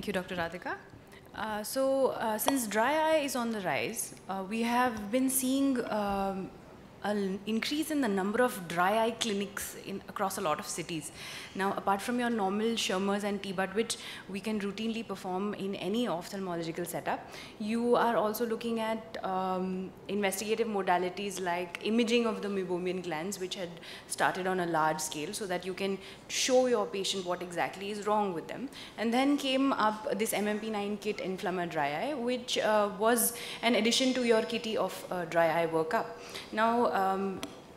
Thank you, Dr. Radhika. Since dry eye is on the rise, we have been seeing an increase in the number of dry eye clinics across a lot of cities. Now, apart from your normal Shermers and T-Bud, which we can routinely perform in any ophthalmological setup, you are also looking at investigative modalities like imaging of the meibomian glands, which had started on a large scale so that you can show your patient what exactly is wrong with them. And then came up this MMP9 kit Inflamma Dry Eye, which was an addition to your kitty of dry eye workup. Now,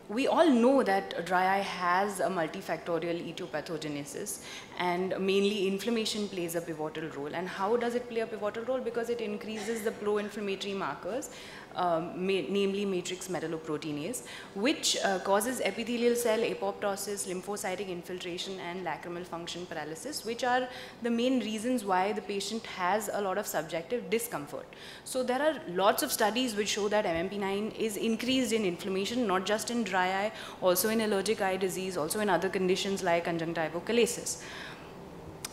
we all know that dry eye has a multifactorial etiopathogenesis, and mainly inflammation plays a pivotal role. And how does it play a pivotal role? Because it increases the pro-inflammatory markers, namely matrix metalloproteinase, which causes epithelial cell apoptosis, lymphocytic infiltration, and lacrimal function paralysis, which are the main reasons why the patient has a lot of subjective discomfort. So there are lots of studies which show that MMP9 is increased in inflammation, not just in dry eye, also in allergic eye disease, also in other conditions like conjunctivochalasis.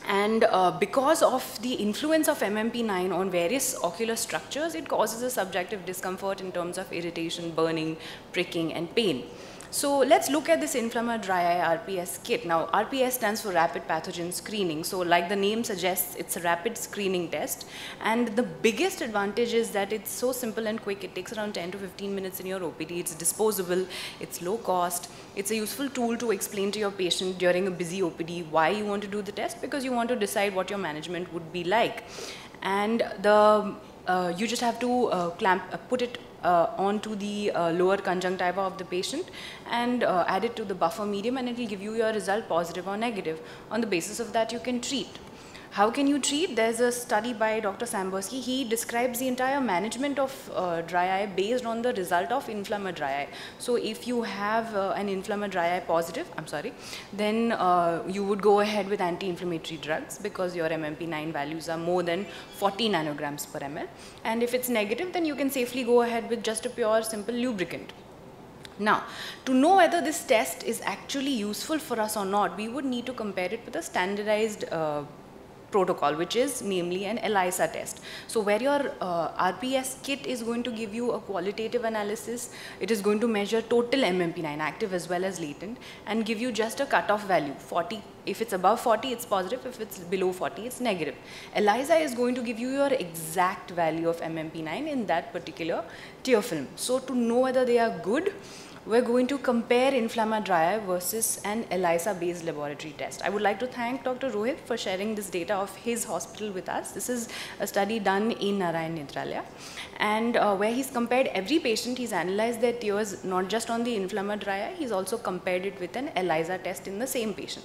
And because of the influence of MMP9 on various ocular structures, it causes a subjective discomfort in terms of irritation, burning, pricking, and pain. So let's look at this Inflamma Dry Eye RPS kit. Now, RPS stands for Rapid Pathogen Screening. So like the name suggests, it's a rapid screening test. And the biggest advantage is that it's so simple and quick. It takes around 10 to 15 minutes in your OPD. It's disposable, it's low cost. It's a useful tool to explain to your patient during a busy OPD why you want to do the test, because you want to decide what your management would be like. And you just have to put it onto the lower conjunctiva of the patient and add it to the buffer medium, and it will give you your result, positive or negative. On the basis of that, you can treat. How can you treat? There's a study by Dr. Sambursky. He describes the entire management of dry eye based on the result of Inflamma Dry Eye. So if you have an Inflamma Dry Eye positive, then you would go ahead with anti-inflammatory drugs because your MMP9 values are more than 40 nanograms per ml. And if it's negative, then you can safely go ahead with just a pure, simple lubricant. Now, to know whether this test is actually useful for us or not, we would need to compare it with a standardized protocol, which is namely an ELISA test. So where your RPS kit is going to give you a qualitative analysis, it is going to measure total MMP9, active as well as latent, and give you just a cutoff value, 40. If it's above 40, it's positive. If it's below 40, it's negative. ELISA is going to give you your exact value of MMP9 in that particular tear film. So to know whether they are good, we're going to compare Inflamma Dry Eye versus an ELISA-based laboratory test. I would like to thank Dr. Rohit for sharing this data of his hospital with us. This is a study done in Narayan Netralaya, and where he's compared every patient, he's analyzed their tears not just on the Inflamma Dry Eye, he's also compared it with an ELISA test in the same patient.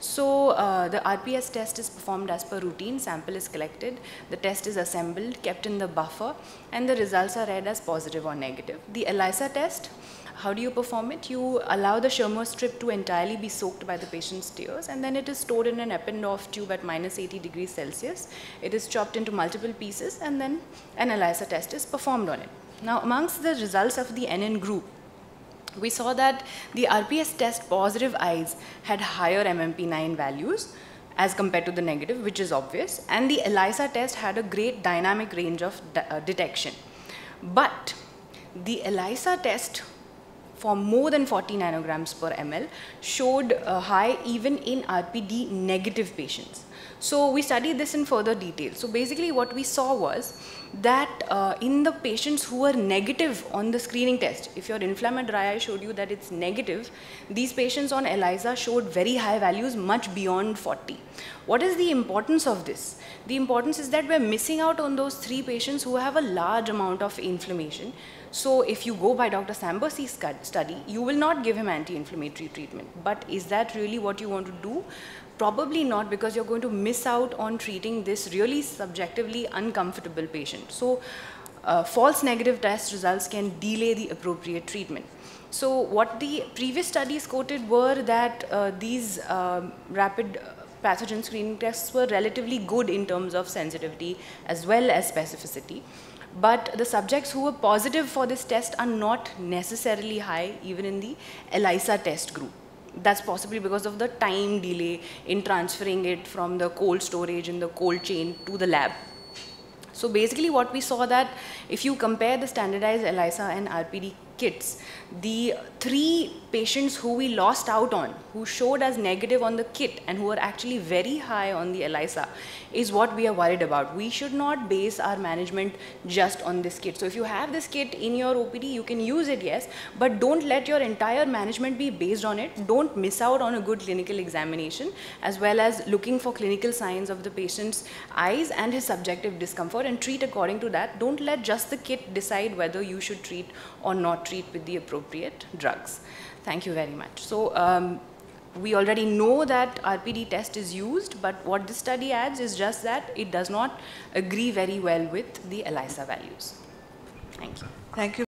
So the RPS test is performed as per routine. Sample is collected, the test is assembled, kept in the buffer, and the results are read as positive or negative. The ELISA test, how do you perform it? You allow the Shermer strip to entirely be soaked by the patient's tears, and then it is stored in an Eppendorf tube at -80 degrees Celsius. It is chopped into multiple pieces, and then an ELISA test is performed on it. Now, amongst the results of the NN group, we saw that the RPS test positive eyes had higher MMP9 values as compared to the negative, which is obvious, and the ELISA test had a great dynamic range of detection. But the ELISA test for more than 40 nanograms per ml showed high even in RPD negative patients. So we studied this in further detail. So basically what we saw was that in the patients who were negative on the screening test, if your Inflamma Dry Eye showed you that it's negative, these patients on ELISA showed very high values, much beyond 40. What is the importance of this? The importance is that we're missing out on those 3 patients who have a large amount of inflammation. So if you go by Dr. Sambursky's study, you will not give him anti-inflammatory treatment. But is that really what you want to do? Probably not, because you're going to miss out on treating this really subjectively uncomfortable patient. So false negative test results can delay the appropriate treatment. So what the previous studies quoted were that these rapid pathogen screening tests were relatively good in terms of sensitivity as well as specificity. But the subjects who were positive for this test are not necessarily high even in the ELISA test group. that's possibly because of the time delay in transferring it from the cold storage in the cold chain to the lab. So basically what we saw that if you compare the standardized ELISA and RPD kits, the 3 patients who we lost out on, who showed as negative on the kit and who are actually very high on the ELISA, is what we are worried about. We should not base our management just on this kit. So if you have this kit in your OPD, you can use it, yes, but don't let your entire management be based on it. Don't miss out on a good clinical examination, as well as looking for clinical signs of the patient's eyes and his subjective discomfort, and treat according to that. Don't let just the kit decide whether you should treat or not treat with the appropriate drugs. Thank you very much. So we already know that RPD test is used, but what this study adds is just that it does not agree very well with the ELISA values. Thank you. Thank you.